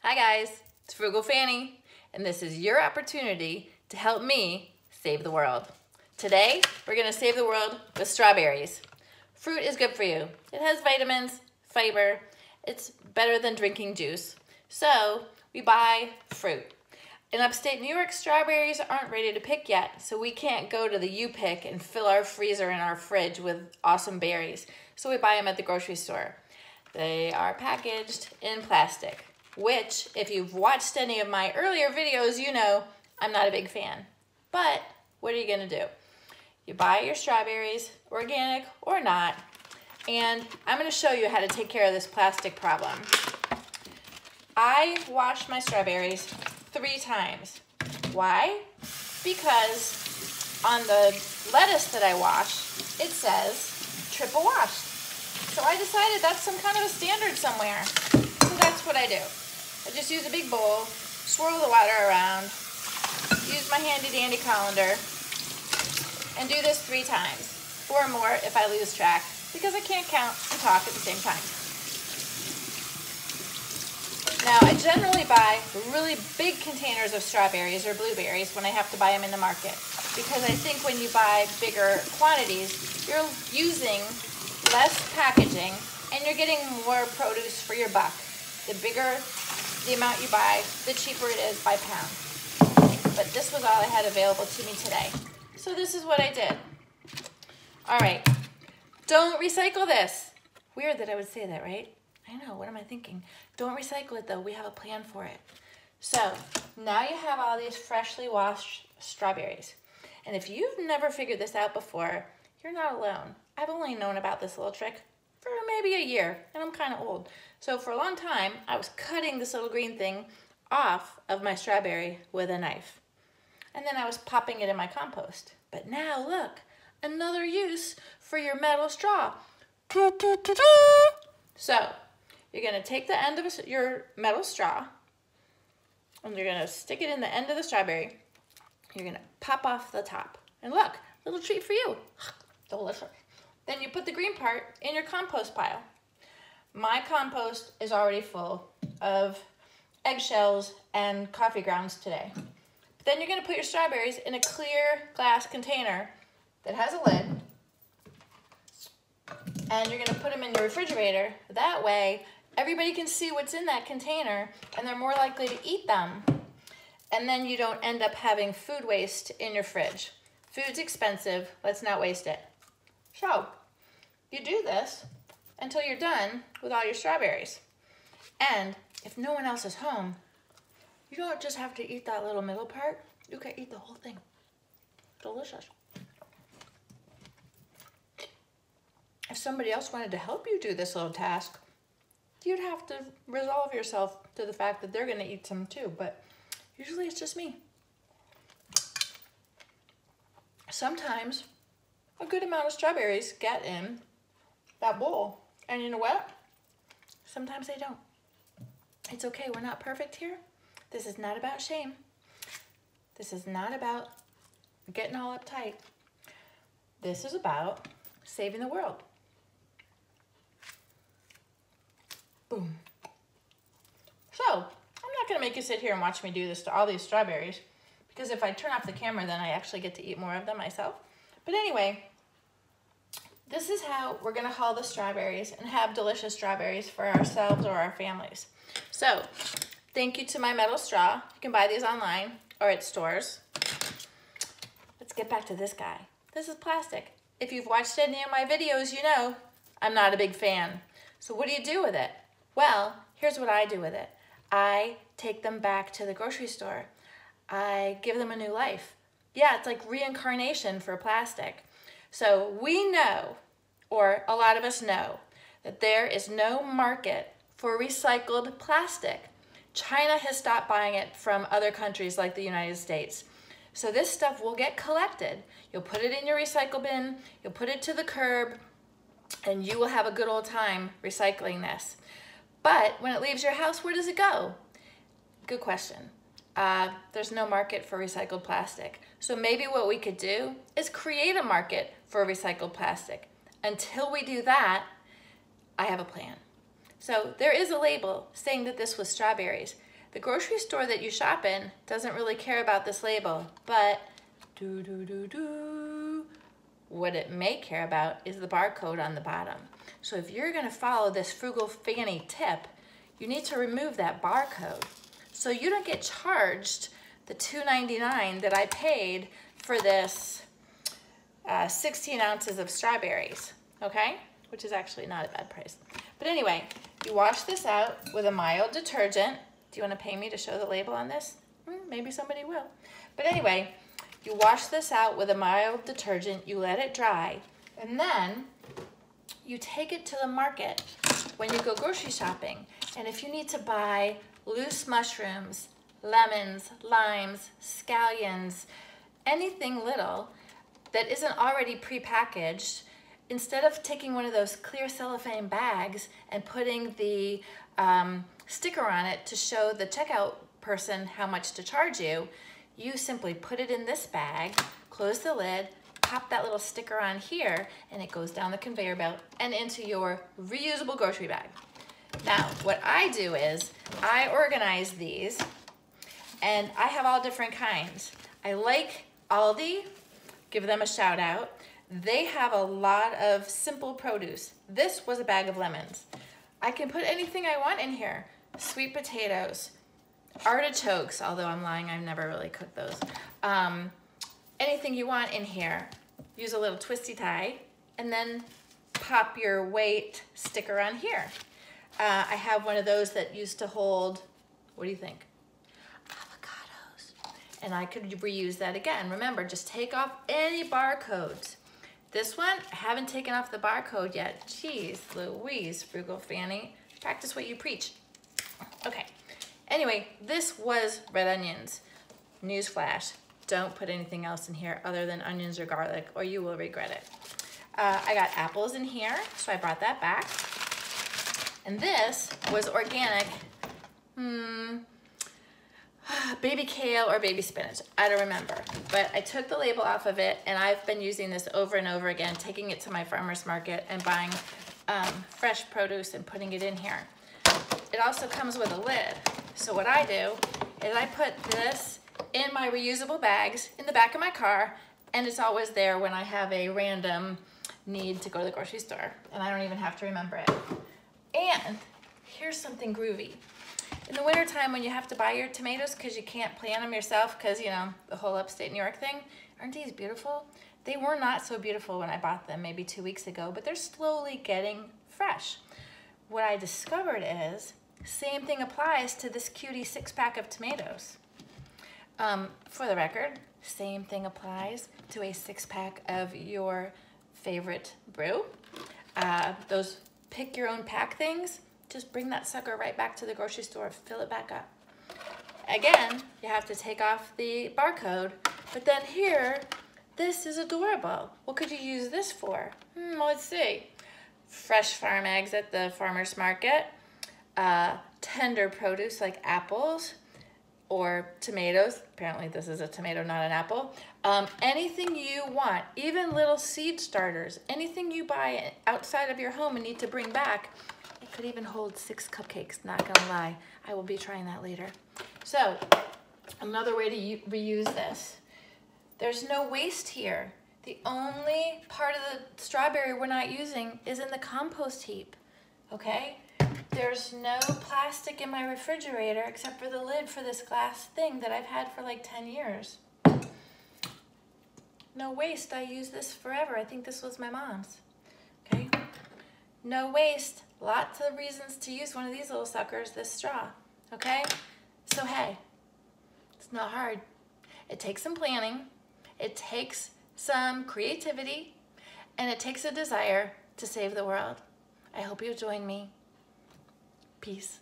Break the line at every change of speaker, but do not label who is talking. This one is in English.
Hi guys, it's Frugal Fani, and this is your opportunity to help me save the world. Today, we're gonna save the world with strawberries. Fruit is good for you. It has vitamins, fiber. It's better than drinking juice. So, we buy fruit. In upstate New York, strawberries aren't ready to pick yet, so we can't go to the U-Pick and fill our freezer and our fridge with awesome berries. So we buy them at the grocery store. They are packaged in plastic, which, if you've watched any of my earlier videos, you know I'm not a big fan. But what are you gonna do? You buy your strawberries, organic or not, and I'm gonna show you how to take care of this plastic problem. I wash my strawberries 3 times. Why? Because on the lettuce that I wash, it says triple washed. So I decided that's some kind of a standard somewhere. So that's what I do. I just use a big bowl, swirl the water around, use my handy dandy colander, and do this 3 times, or more if I lose track, because I can't count and talk at the same time. Now, I generally buy really big containers of strawberries or blueberries when I have to buy them in the market, because I think when you buy bigger quantities, you're using less packaging and you're getting more produce for your buck. The bigger the amount you buy, the cheaper it is by pound. But this was all I had available to me today. So this is what I did. All right, don't recycle this. Weird that I would say that, right? I know, what am I thinking? Don't recycle it though, we have a plan for it. So now you have all these freshly washed strawberries. And if you've never figured this out before, you're not alone. I've only known about this little trick for maybe a year, and I'm kind of old. So for a long time, I was cutting this little green thing off of my strawberry with a knife. And then I was popping it in my compost. But now look, another use for your metal straw. So you're gonna take the end of your metal straw and you're gonna stick it in the end of the strawberry. You're gonna pop off the top. And look, little treat for you. Delicious. Then you put the green part in your compost pile. My compost is already full of eggshells and coffee grounds today. Then you're gonna put your strawberries in a clear glass container that has a lid, and you're gonna put them in your refrigerator. That way, everybody can see what's in that container and they're more likely to eat them. And then you don't end up having food waste in your fridge. Food's expensive, let's not waste it. So, you do this until you're done with all your strawberries. And if no one else is home, you don't just have to eat that little middle part, you can eat the whole thing. Delicious. If somebody else wanted to help you do this little task, you'd have to resolve yourself to the fact that they're gonna eat some too, but usually it's just me. Sometimes a good amount of strawberries get in that bowl, and you know what? Sometimes they don't. It's okay, we're not perfect here. This is not about shame. This is not about getting all uptight. This is about saving the world. Boom. So, I'm not gonna make you sit here and watch me do this to all these strawberries, because if I turn off the camera, then I actually get to eat more of them myself. But anyway, this is how we're gonna hull the strawberries and have delicious strawberries for ourselves or our families. So, thank you to my metal straw. You can buy these online or at stores. Let's get back to this guy. This is plastic. If you've watched any of my videos, you know I'm not a big fan. So what do you do with it? Well, here's what I do with it. I take them back to the grocery store. I give them a new life. Yeah, it's like reincarnation for plastic. So we know, or a lot of us know, that there is no market for recycled plastic. China has stopped buying it from other countries like the United States. So this stuff will get collected. You'll put it in your recycle bin, you'll put it to the curb, and you will have a good old time recycling this. But when it leaves your house, where does it go? Good question. There's no market for recycled plastic. So maybe what we could do is create a market for recycled plastic. Until we do that, I have a plan. So there is a label saying that this was strawberries. The grocery store that you shop in doesn't really care about this label, but what it may care about is the barcode on the bottom. So if you're gonna follow this Frugal Fani tip, you need to remove that barcode so you don't get charged the $2.99 that I paid for this 16 ounces of strawberries, okay? Which is actually not a bad price. But anyway, you wash this out with a mild detergent. Do you want to pay me to show the label on this? Maybe somebody will. But anyway, you wash this out with a mild detergent, you let it dry, and then you take it to the market when you go grocery shopping. And if you need to buy loose mushrooms, lemons, limes, scallions, anything little that isn't already prepackaged, instead of taking one of those clear cellophane bags and putting the sticker on it to show the checkout person how much to charge you, you simply put it in this bag, close the lid, pop that little sticker on here, and it goes down the conveyor belt and into your reusable grocery bag. Now, what I do is I organize these, and I have all different kinds. I like Aldi, give them a shout out. They have a lot of simple produce. This was a bag of lemons. I can put anything I want in here. Sweet potatoes, artichokes, although I'm lying, I've never really cooked those. Anything you want in here. Use a little twisty tie and then pop your weight sticker on here. I have one of those that used to hold, what do you think? Avocados. And I could reuse that again. Remember, just take off any barcodes. This one, I haven't taken off the barcode yet. Jeez Louise, Frugal Fani. Practice what you preach. Okay, anyway, this was red onions. Newsflash, don't put anything else in here other than onions or garlic or you will regret it. I got apples in here, so I brought that back. And this was organic, baby kale or baby spinach, I don't remember. But I took the label off of it and I've been using this over and over again, taking it to my farmer's market and buying fresh produce and putting it in here. It also comes with a lid. So what I do is I put this in my reusable bags in the back of my car, and it's always there when I have a random need to go to the grocery store, and I don't even have to remember it. And here's something groovy. In the wintertime when you have to buy your tomatoes because you can't plant them yourself because, you know, the whole upstate New York thing, aren't these beautiful? They were not so beautiful when I bought them maybe 2 weeks ago, but they're slowly getting fresh. What I discovered is, same thing applies to this cutie 6-pack of tomatoes. For the record, same thing applies to a 6-pack of your favorite brew. Those pick your own pack things, just bring that sucker right back to the grocery store, fill it back up. Again, you have to take off the barcode, but then here, this is adorable. What could you use this for? Let's see. Fresh farm eggs at the farmer's market, tender produce like apples or tomatoes. Apparently this is a tomato, not an apple. Anything you want, even little seed starters, anything you buy outside of your home and need to bring back. It could even hold 6 cupcakes, not gonna lie. I will be trying that later. So, another way to reuse this. There's no waste here. The only part of the strawberry we're not using is in the compost heap, okay? There's no plastic in my refrigerator except for the lid for this glass thing that I've had for like 10 years. No waste, I use this forever. I think this was my mom's, okay? No waste, lots of reasons to use one of these little suckers, this straw, okay? So hey, it's not hard. It takes some planning, it takes some creativity, and it takes a desire to save the world. I hope you'll join me. Peace.